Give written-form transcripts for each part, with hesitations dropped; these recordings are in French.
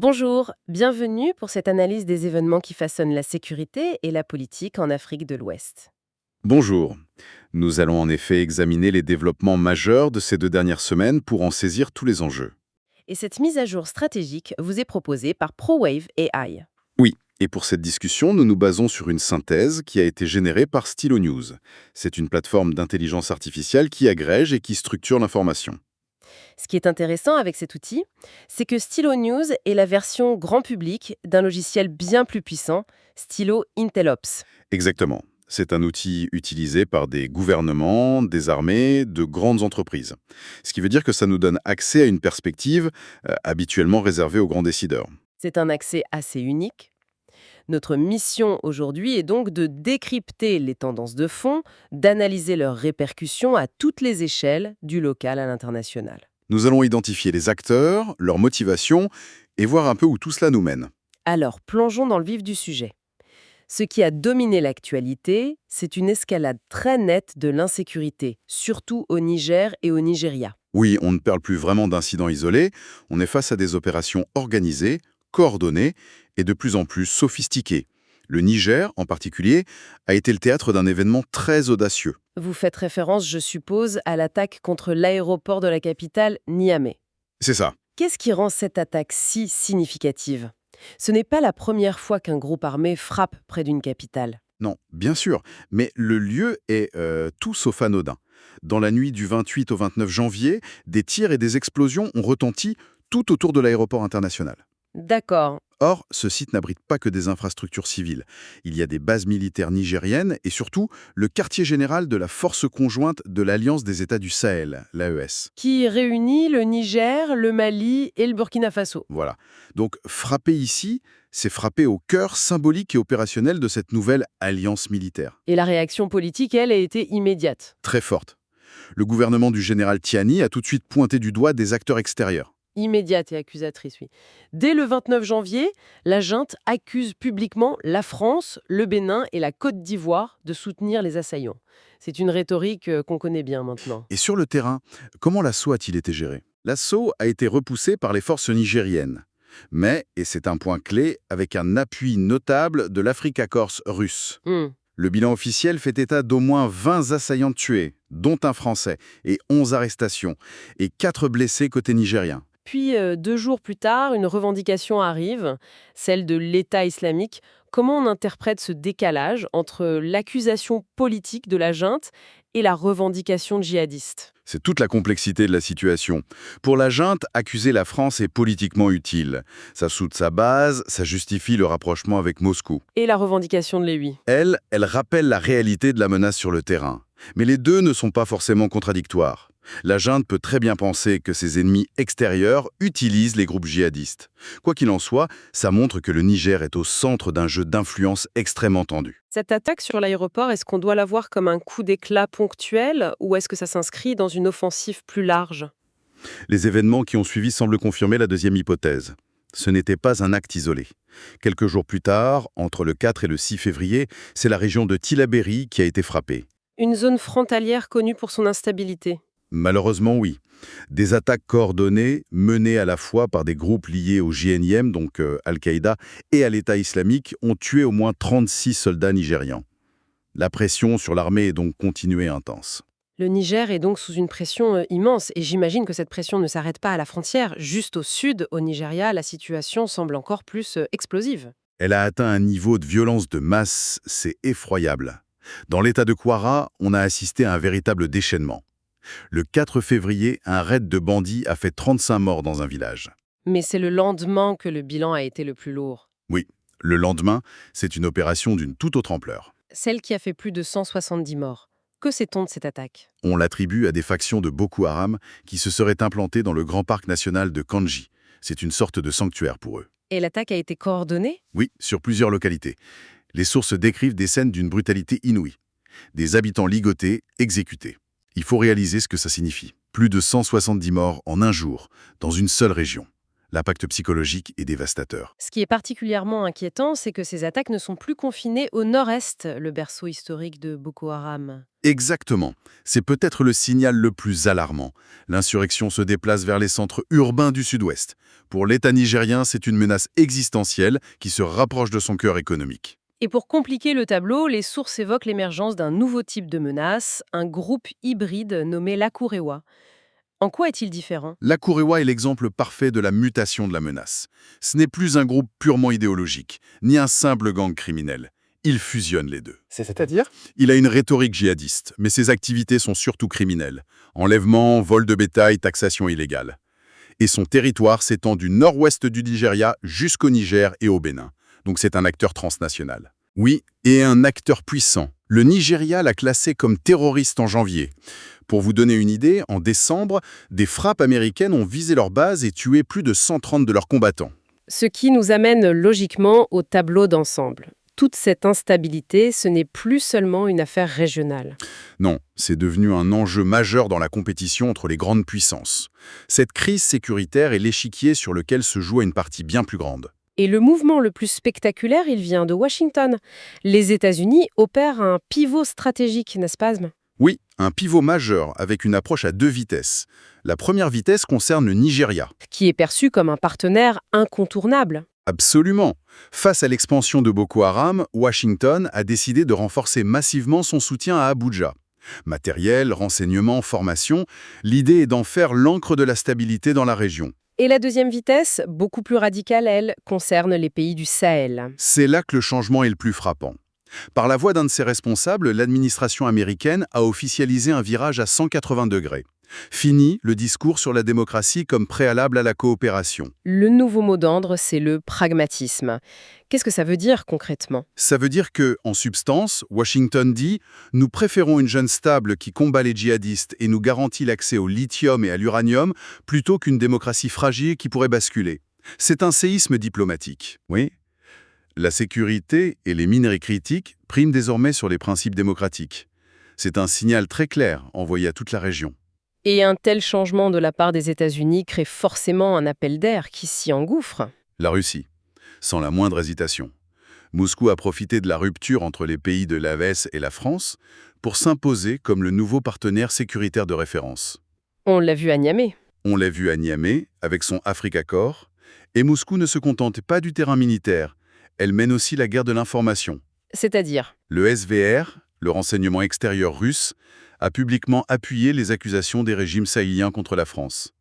Bonjour, bienvenue pour cette analyse des événements qui façonnent la sécurité et la politique en Afrique de l'Ouest. Bonjour. Nous allons en effet examiner les développements majeurs de ces 2 dernières semaines pour en saisir tous les enjeux. Et cette mise à jour stratégique vous est proposée par ProWave AI. Oui, et pour cette discussion, nous nous basons sur une synthèse qui a été générée par Stylo News. C'est une plateforme d'intelligence artificielle qui agrège et qui structure l'information. Ce qui est intéressant avec cet outil, c'est que Stylo News est la version grand public d'un logiciel bien plus puissant, Stylo Intelops. Exactement. C'est un outil utilisé par des gouvernements, des armées, de grandes entreprises. Ce qui veut dire que ça nous donne accès à une perspective habituellement réservée aux grands décideurs. C'est un accès assez unique. Notre mission aujourd'hui est donc de décrypter les tendances de fond, d'analyser leurs répercussions à toutes les échelles, du local à l'international. Nous allons identifier les acteurs, leurs motivations et voir un peu où tout cela nous mène. Alors, plongeons dans le vif du sujet. Ce qui a dominé l'actualité, c'est une escalade très nette de l'insécurité, surtout au Niger et au Nigeria. Oui, on ne parle plus vraiment d'incidents isolés, on est face à des opérations organisées, coordonnées et de plus en plus sophistiquées. Le Niger, en particulier, a été le théâtre d'un événement très audacieux. Vous faites référence, je suppose, à l'attaque contre l'aéroport de la capitale, Niamey. C'est ça. Qu'est-ce qui rend cette attaque si significative? Ce n'est pas la première fois qu'un groupe armé frappe près d'une capitale. Non, bien sûr, mais le lieu est tout sauf anodin. Dans la nuit du 28 au 29 janvier, des tirs et des explosions ont retenti tout autour de l'aéroport international. D'accord. Or, ce site n'abrite pas que des infrastructures civiles. Il y a des bases militaires nigériennes et surtout le quartier général de la force conjointe de l'Alliance des États du Sahel, l'AES. Qui réunit le Niger, le Mali et le Burkina Faso. Voilà. Donc, frapper ici, c'est frapper au cœur symbolique et opérationnel de cette nouvelle alliance militaire. Et la réaction politique, elle, a été immédiate. Très forte. Le gouvernement du général Tiani a tout de suite pointé du doigt des acteurs extérieurs. Immédiate et accusatrice, oui. Dès le 29 janvier, la junte accuse publiquement la France, le Bénin et la Côte d'Ivoire de soutenir les assaillants. C'est une rhétorique qu'on connaît bien maintenant. Et sur le terrain, comment l'assaut a-t-il été géré? L'assaut a été repoussé par les forces nigériennes. Mais, et c'est un point clé, avec un appui notable de l'Africa Corps russe. Hmm. Le bilan officiel fait état d'au moins 20 assaillants tués, dont un Français, et 11 arrestations, et 4 blessés côté nigérien. Puis, 2 jours plus tard, une revendication arrive, celle de l'État islamique. Comment on interprète ce décalage entre l'accusation politique de la junte et la revendication djihadiste? C'est toute la complexité de la situation. Pour la junte, accuser la France est politiquement utile. Ça soude sa base, ça justifie le rapprochement avec Moscou. Et la revendication de l'EUI. Elle rappelle la réalité de la menace sur le terrain. Mais les deux ne sont pas forcément contradictoires. La junte peut très bien penser que ses ennemis extérieurs utilisent les groupes djihadistes. Quoi qu'il en soit, ça montre que le Niger est au centre d'un jeu d'influence extrêmement tendu. Cette attaque sur l'aéroport, est-ce qu'on doit la voir comme un coup d'éclat ponctuel ou est-ce que ça s'inscrit dans une offensive plus large? Les événements qui ont suivi semblent confirmer la deuxième hypothèse. Ce n'était pas un acte isolé. Quelques jours plus tard, entre le 4 et le 6 février, c'est la région de Tillabéri qui a été frappée. Une zone frontalière connue pour son instabilité. Malheureusement, oui. Des attaques coordonnées, menées à la fois par des groupes liés au JNIM, donc Al-Qaïda, et à l'État islamique, ont tué au moins 36 soldats nigérians. La pression sur l'armée est donc continuée et intense. Le Niger est donc sous une pression immense et j'imagine que cette pression ne s'arrête pas à la frontière. Juste au sud, au Nigeria, la situation semble encore plus explosive. Elle a atteint un niveau de violence de masse, c'est effroyable. Dans l'État de Kwara, on a assisté à un véritable déchaînement. Le 4 février, un raid de bandits a fait 35 morts dans un village. Mais c'est le lendemain que le bilan a été le plus lourd. Oui, le lendemain, c'est une opération d'une toute autre ampleur. Celle qui a fait plus de 170 morts. Que sait-on de cette attaque? On l'attribue à des factions de Boko Haram qui se seraient implantées dans le grand parc national de Kanji. C'est une sorte de sanctuaire pour eux. Et l'attaque a été coordonnée? Oui, sur plusieurs localités. Les sources décrivent des scènes d'une brutalité inouïe. Des habitants ligotés, exécutés. Il faut réaliser ce que ça signifie. Plus de 170 morts en un jour, dans une seule région. L'impact psychologique est dévastateur. Ce qui est particulièrement inquiétant, c'est que ces attaques ne sont plus confinées au nord-est, le berceau historique de Boko Haram. Exactement. C'est peut-être le signal le plus alarmant. L'insurrection se déplace vers les centres urbains du sud-ouest. Pour l'État nigérien, c'est une menace existentielle qui se rapproche de son cœur économique. Et pour compliquer le tableau, les sources évoquent l'émergence d'un nouveau type de menace, un groupe hybride nommé l'Akurewa. En quoi est-il différent? L'Akurewa est l'exemple parfait de la mutation de la menace. Ce n'est plus un groupe purement idéologique, ni un simple gang criminel. Il fusionne les deux. C'est-à-dire? Il a une rhétorique djihadiste, mais ses activités sont surtout criminelles. Enlèvement, vol de bétail, taxation illégale. Et son territoire s'étend du nord-ouest du Nigeria jusqu'au Niger et au Bénin. Donc c'est un acteur transnational. Oui, et un acteur puissant. Le Nigeria l'a classé comme terroriste en janvier. Pour vous donner une idée, en décembre, des frappes américaines ont visé leur base et tué plus de 130 de leurs combattants. Ce qui nous amène logiquement au tableau d'ensemble. Toute cette instabilité, ce n'est plus seulement une affaire régionale. Non, c'est devenu un enjeu majeur dans la compétition entre les grandes puissances. Cette crise sécuritaire est l'échiquier sur lequel se joue une partie bien plus grande. Et le mouvement le plus spectaculaire, il vient de Washington. Les États-Unis opèrent un pivot stratégique, n'est-ce pas? Oui, un pivot majeur avec une approche à 2 vitesses. La première vitesse concerne le Nigeria. Qui est perçu comme un partenaire incontournable. Absolument. Face à l'expansion de Boko Haram, Washington a décidé de renforcer massivement son soutien à Abuja. Matériel, renseignement, formation, l'idée est d'en faire l'ancre de la stabilité dans la région. Et la deuxième vitesse, beaucoup plus radicale, elle, concerne les pays du Sahel. C'est là que le changement est le plus frappant. Par la voix d'un de ses responsables, l'administration américaine a officialisé un virage à 180 degrés. Fini le discours sur la démocratie comme préalable à la coopération. Le nouveau mot d'ordre, c'est le pragmatisme. Qu'est-ce que ça veut dire concrètement? Ça veut dire que, en substance, Washington dit « Nous préférons une jeune stable qui combat les djihadistes et nous garantit l'accès au lithium et à l'uranium plutôt qu'une démocratie fragile qui pourrait basculer. » C'est un séisme diplomatique. Oui. La sécurité et les minerais critiques priment désormais sur les principes démocratiques. C'est un signal très clair envoyé à toute la région. Et un tel changement de la part des États-Unis crée forcément un appel d'air qui s'y engouffre. La Russie, sans la moindre hésitation. Moscou a profité de la rupture entre les pays de l'AES et la France pour s'imposer comme le nouveau partenaire sécuritaire de référence. On l'a vu à Niamey. On l'a vu à Niamey avec son Africa Corps, et Moscou ne se contente pas du terrain militaire, elle mène aussi la guerre de l'information. C'est-à-dire? Le SVR, le renseignement extérieur russe, a publiquement appuyé les accusations des régimes sahéliens contre la France.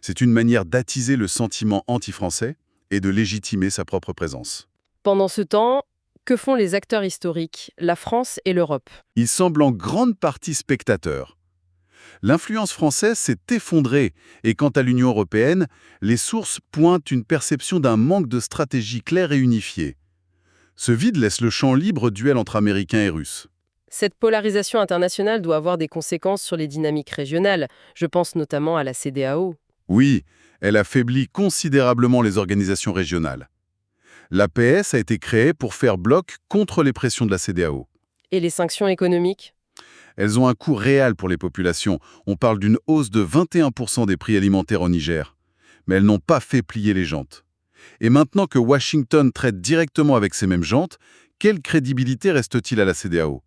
C'est une manière d'attiser le sentiment anti-français et de légitimer sa propre présence. Pendant ce temps, que font les acteurs historiques, la France et l'Europe? Ils semblent en grande partie spectateurs. L'influence française s'est effondrée et quant à l'Union européenne, les sources pointent une perception d'un manque de stratégie claire et unifiée. Ce vide laisse le champ libre au duel entre Américains et Russes. Cette polarisation internationale doit avoir des conséquences sur les dynamiques régionales. Je pense notamment à la CEDEAO. Oui, elle affaiblit considérablement les organisations régionales. L'APS a été créée pour faire bloc contre les pressions de la CEDEAO. Et les sanctions économiques? Elles ont un coût réel pour les populations. On parle d'une hausse de 21% des prix alimentaires au Niger. Mais elles n'ont pas fait plier les jantes. Et maintenant que Washington traite directement avec ces mêmes jantes, quelle crédibilité reste-t-il à la CEDEAO?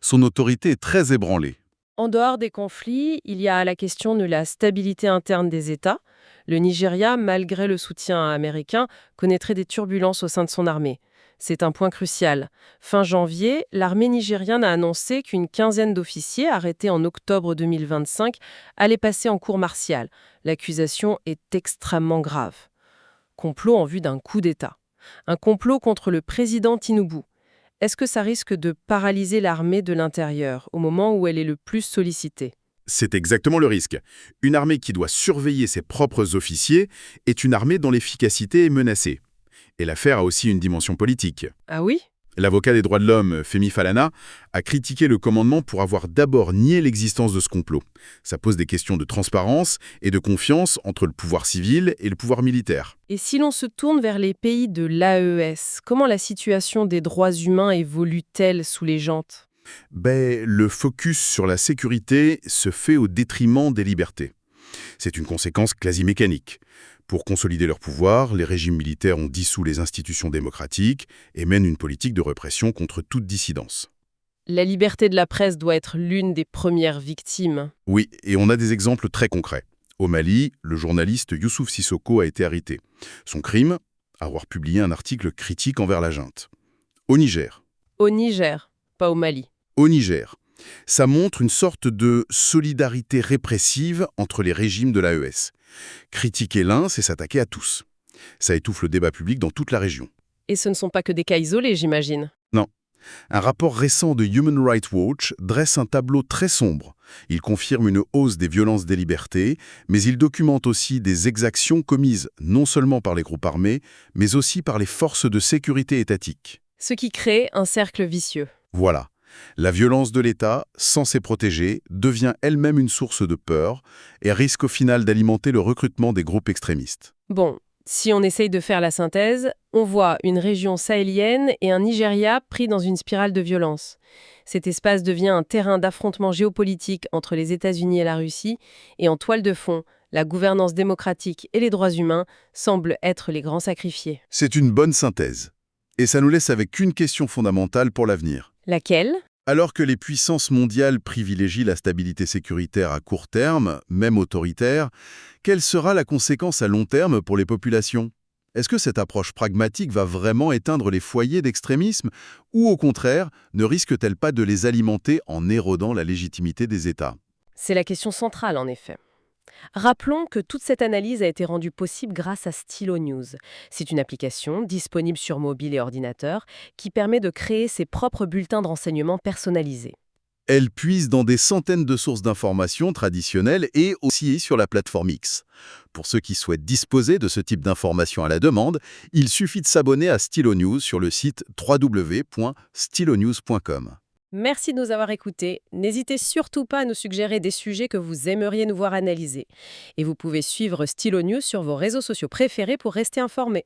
Son autorité est très ébranlée. En dehors des conflits, il y a la question de la stabilité interne des États. Le Nigeria, malgré le soutien américain, connaîtrait des turbulences au sein de son armée. C'est un point crucial. Fin janvier, l'armée nigériane a annoncé qu'une quinzaine d'officiers arrêtés en octobre 2025 allaient passer en cour martiale. L'accusation est extrêmement grave. Complot en vue d'un coup d'État. Un complot contre le président Tinubu. Est-ce que ça risque de paralyser l'armée de l'intérieur au moment où elle est le plus sollicitée? C'est exactement le risque. Une armée qui doit surveiller ses propres officiers est une armée dont l'efficacité est menacée. Et l'affaire a aussi une dimension politique. Ah oui? L'avocat des droits de l'homme, Femi Falana, a critiqué le commandement pour avoir d'abord nié l'existence de ce complot. Ça pose des questions de transparence et de confiance entre le pouvoir civil et le pouvoir militaire. Et si l'on se tourne vers les pays de l'AES, comment la situation des droits humains évolue-t-elle sous les jantes? Le focus sur la sécurité se fait au détriment des libertés. C'est une conséquence quasi mécanique. Pour consolider leur pouvoir, les régimes militaires ont dissous les institutions démocratiques et mènent une politique de répression contre toute dissidence. La liberté de la presse doit être l'une des premières victimes. Oui, et on a des exemples très concrets. Au Mali, le journaliste Youssouf Sissoko a été arrêté. Son crime, avoir publié un article critique envers la junte. Au Niger. Au Niger, pas au Mali. Au Niger. Ça montre une sorte de solidarité répressive entre les régimes de l'AES. Critiquer l'un, c'est s'attaquer à tous. Ça étouffe le débat public dans toute la région. Et ce ne sont pas que des cas isolés, j'imagine. Non. Un rapport récent de Human Rights Watch dresse un tableau très sombre. Il confirme une hausse des violences des libertés, mais il documente aussi des exactions commises non seulement par les groupes armés, mais aussi par les forces de sécurité étatiques. Ce qui crée un cercle vicieux. Voilà. La violence de l'État, censée protéger, devient elle-même une source de peur et risque au final d'alimenter le recrutement des groupes extrémistes. Bon, si on essaye de faire la synthèse, on voit une région sahélienne et un Nigeria pris dans une spirale de violence. Cet espace devient un terrain d'affrontement géopolitique entre les États-Unis et la Russie, et en toile de fond, la gouvernance démocratique et les droits humains semblent être les grands sacrifiés. C'est une bonne synthèse. Et ça nous laisse avec une question fondamentale pour l'avenir. Laquelle ? Alors que les puissances mondiales privilégient la stabilité sécuritaire à court terme, même autoritaire, quelle sera la conséquence à long terme pour les populations ? Est-ce que cette approche pragmatique va vraiment éteindre les foyers d'extrémisme ou au contraire, ne risque-t-elle pas de les alimenter en érodant la légitimité des États ? C'est la question centrale, en effet. Rappelons que toute cette analyse a été rendue possible grâce à Stylo News. C'est une application disponible sur mobile et ordinateur qui permet de créer ses propres bulletins de renseignement personnalisés. Elle puise dans des centaines de sources d'informations traditionnelles et aussi sur la plateforme X. Pour ceux qui souhaitent disposer de ce type d'informations à la demande, il suffit de s'abonner à Stylo News sur le site www.stylonews.com. Merci de nous avoir écoutés. N'hésitez surtout pas à nous suggérer des sujets que vous aimeriez nous voir analyser. Et vous pouvez suivre Stylo News sur vos réseaux sociaux préférés pour rester informés.